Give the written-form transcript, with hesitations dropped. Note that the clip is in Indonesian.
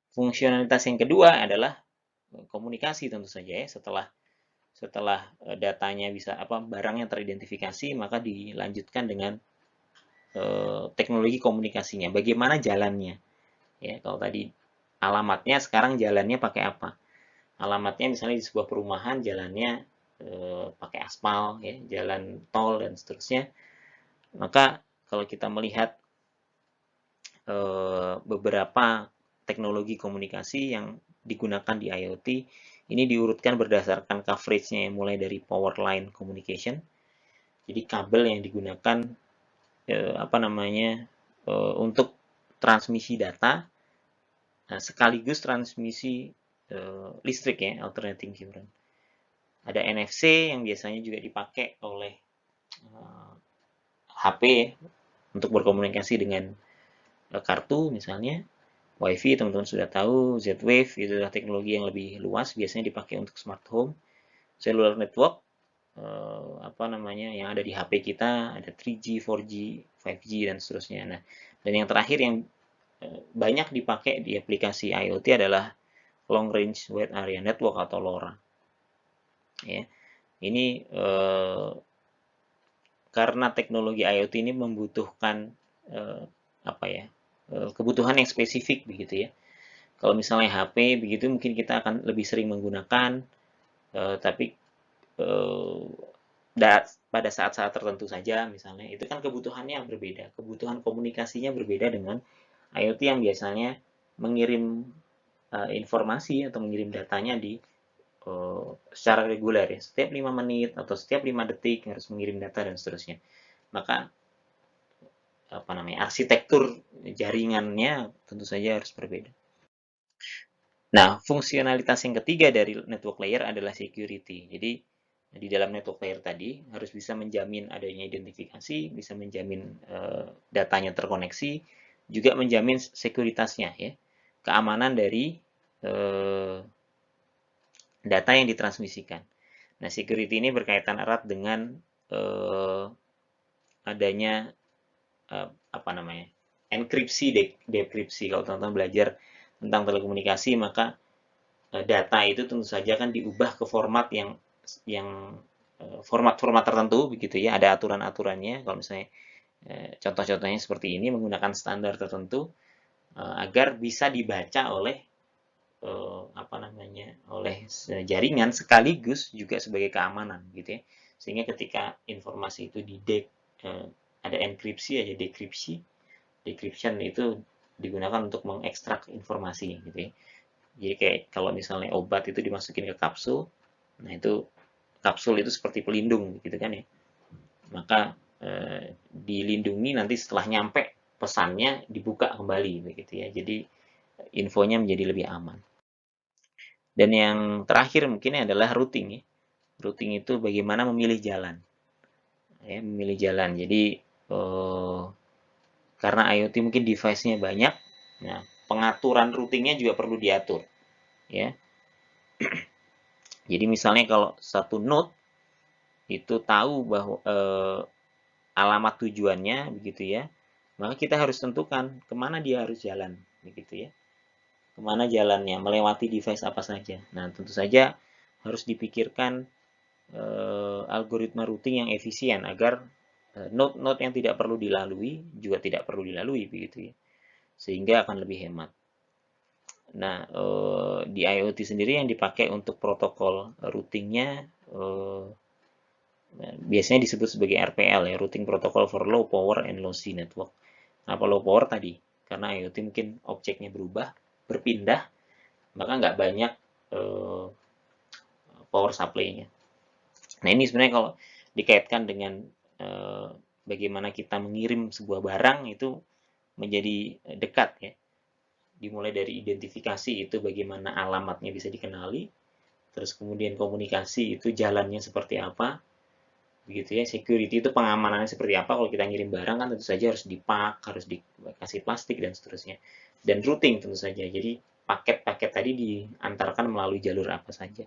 Fungsionalitas yang kedua adalah komunikasi tentu saja ya. Setelah datanya bisa barangnya teridentifikasi, maka dilanjutkan dengan teknologi komunikasinya. Bagaimana jalannya? Ya, kalau tadi alamatnya, sekarang jalannya pakai apa? Alamatnya misalnya di sebuah perumahan, jalannya pakai aspal, ya, jalan tol dan seterusnya. Maka kalau kita melihat beberapa teknologi komunikasi yang digunakan di IoT, ini diurutkan berdasarkan coveragenya, mulai dari power line communication, jadi kabel yang digunakan untuk transmisi data, sekaligus transmisi listrik ya, alternating current. Ada NFC yang biasanya juga dipakai oleh HP untuk berkomunikasi dengan kartu misalnya. WiFi teman-teman sudah tahu, Z-Wave itu adalah teknologi yang lebih luas, biasanya dipakai untuk smart home. Cellular network yang ada di HP kita, ada 3G, 4G, 5G dan seterusnya. Nah, dan yang terakhir yang banyak dipakai di aplikasi IoT adalah Long Range Wide Area Network atau LoRa. Ya, ini karena teknologi IoT ini membutuhkan kebutuhan yang spesifik begitu ya. Kalau misalnya HP begitu mungkin kita akan lebih sering menggunakan, tapi pada saat-saat tertentu saja misalnya, itu kan kebutuhannya yang berbeda, kebutuhan komunikasinya berbeda dengan IoT yang biasanya mengirim informasi atau mengirim datanya secara reguler ya, setiap 5 menit atau setiap 5 detik harus mengirim data dan seterusnya. Maka arsitektur jaringannya tentu saja harus berbeda. Nah, fungsionalitas yang ketiga dari network layer adalah security. Jadi di dalam network layer tadi harus bisa menjamin adanya identifikasi, bisa menjamin datanya terkoneksi, juga menjamin sekuritasnya ya, keamanan dari data yang ditransmisikan. Nah, security ini berkaitan erat dengan adanya enkripsi, dekripsi. Kalau teman-teman belajar tentang telekomunikasi, maka data itu tentu saja kan diubah ke format yang format-format tertentu begitu ya, ada aturan-aturannya. Kalau misalnya contoh-contohnya seperti ini menggunakan standar tertentu agar bisa dibaca oleh oleh jaringan sekaligus juga sebagai keamanan gitu ya. Sehingga ketika informasi itu ada enkripsi, ada dekripsi. Decryption itu digunakan untuk mengekstrak informasi gitu ya. Jadi kayak kalau misalnya obat itu dimasukin ke kapsul, nah itu kapsul itu seperti pelindung gitu kan ya. Maka dilindungi, nanti setelah nyampe pesannya dibuka kembali begitu ya. Jadi infonya menjadi lebih aman. Dan yang terakhir mungkin adalah routing ya. Routing itu bagaimana memilih jalan. Ya, memilih jalan. Jadi karena IoT mungkin device-nya banyak, nah pengaturan routingnya juga perlu diatur. Ya. Jadi misalnya kalau satu node itu tahu bahwa alamat tujuannya begitu ya, maka kita harus tentukan kemana dia harus jalan begitu ya, kemana jalannya, melewati device apa saja. Nah tentu saja harus dipikirkan algoritma routing yang efisien agar node-node yang tidak perlu dilalui juga tidak perlu dilalui begitu ya, sehingga akan lebih hemat. Nah, di IoT sendiri yang dipakai untuk protokol routingnya biasanya disebut sebagai RPL ya, Routing Protocol for Low Power and Lossy Network. Kenapa low power tadi? Karena IoT mungkin objeknya berpindah, maka nggak banyak power supply-nya. Nah ini sebenarnya kalau dikaitkan dengan bagaimana kita mengirim sebuah barang itu menjadi dekat ya. Dimulai dari identifikasi itu bagaimana alamatnya bisa dikenali, terus kemudian komunikasi itu jalannya seperti apa, begitu ya. Security itu pengamanannya seperti apa. Kalau kita ngirim barang kan tentu saja harus dipak, harus dikasih plastik dan seterusnya. Dan routing tentu saja. Jadi paket-paket tadi diantarkan melalui jalur apa saja.